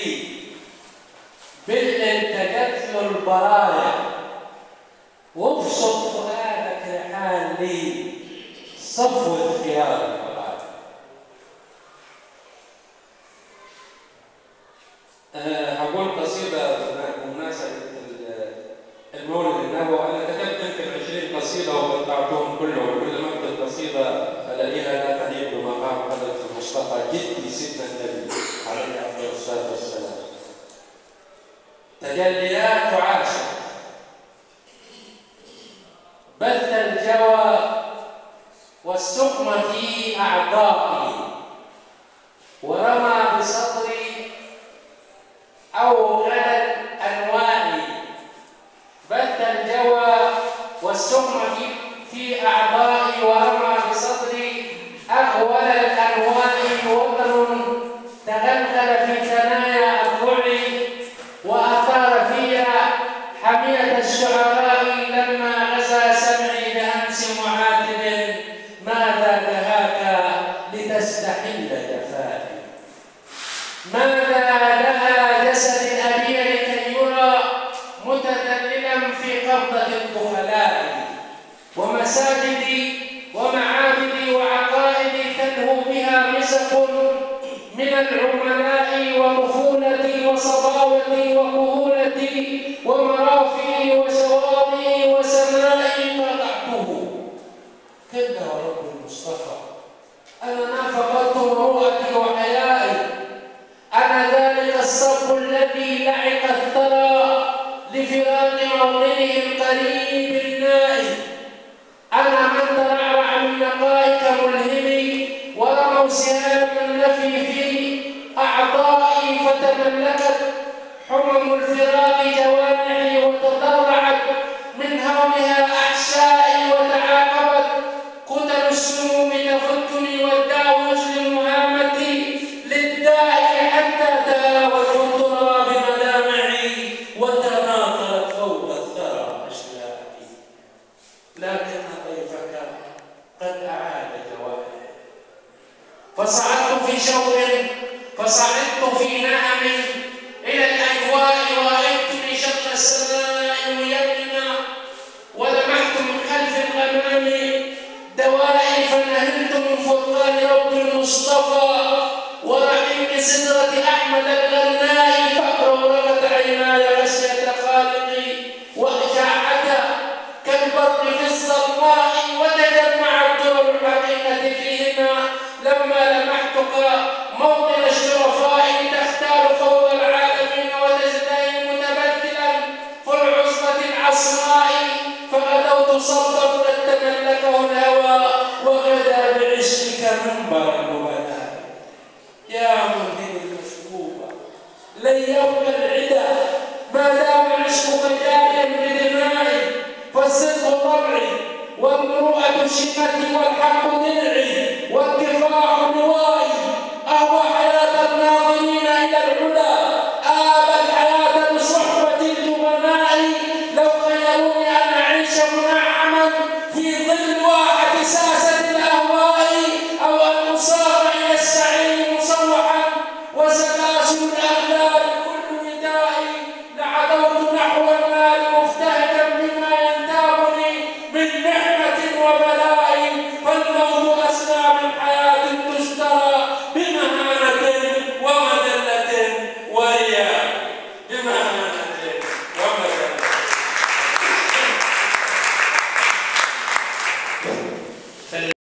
لي بالتجت له البرايا، وابسط فؤادك رحال لي صفوة خيار البرايا. هقول قصيدة بمناسبة المولد النبوي. أنا كتبت يمكن 20 قصيدة وقطعتهم كلهم، كل ما أكتب قصيدة ألاقيها لا تليق بمقام حضرة المصطفى جدي سيدنا النبي عليه أفضل الصلاة والسلام. تجليات عاشت بث الجوى والسقم في أعضائي، ورمى بصدري أوغل أنوائي. بث الجوى والسقم في أعضائي، ورمى بصدري أغول الأنواء. وطن تغلغل في ثنايا أضلعي، وأثار فيها حمية الشعراء. لما غزا سمعي بهمس معاتب، ماذا دهاك لتستحل جفائي؟ ماذا لها جسد الأبير كي يرى متذللا في قبضة الطفلاء؟ ومساجدي ومعابدي وعقائدي تلهو بها مسق من العملاء، وطفولتي وصباوتي وكهولتي ومرافقي وشواطئي وسمائي قطعته. كلا ورب المصطفى، أنا نافقت مروءتي وحيائي. أنا ذلك الصب الذي لعق الثرى لفراق موطنه القريب النائي. أنا من ترعرع من نقائك ملهمي، ورموا سهام النفي في أعضائي. فتملكت حمم الفراق جوانحي، وتضرعت من هولها أحشائي. وتعاقبت قتل السموم تفتني، والداء يسلم هامتي للداء، حتى تلاوت التراب بمدامعي، وتناثرت فوق الثرى أشلائي. لكن ضيفك قد أعاد جوائحي، فصعدت في شوق، فصعدت في نعم إلى الأجواء. ورأيتني شق السماء ميمنا، ولمحت من خلف الغمام دوائي. فنهلت من فرقان رب المصطفى، ورحيم سدرة أحمد الغناء. فأورغت عيناي خشية خالقي، وأشعتا كالبرق في الظلماء. وتجمعت در الحقيقة فيهما، لما لمحتك موطن الشرفاء. تختار فوق العالمين وتزدهي متبدلا في العصبة العصماء. فغدوت صوتا قد تملكه الهوى، وغدا بعشقك منبر النبلاء. يا منهل المشكوبة لن يبقى العدا ما دام عشقك جاريا بدمائي. فالصدق طبعي، والمروءة شمتي، والحق درعي، والكفاح لوائي.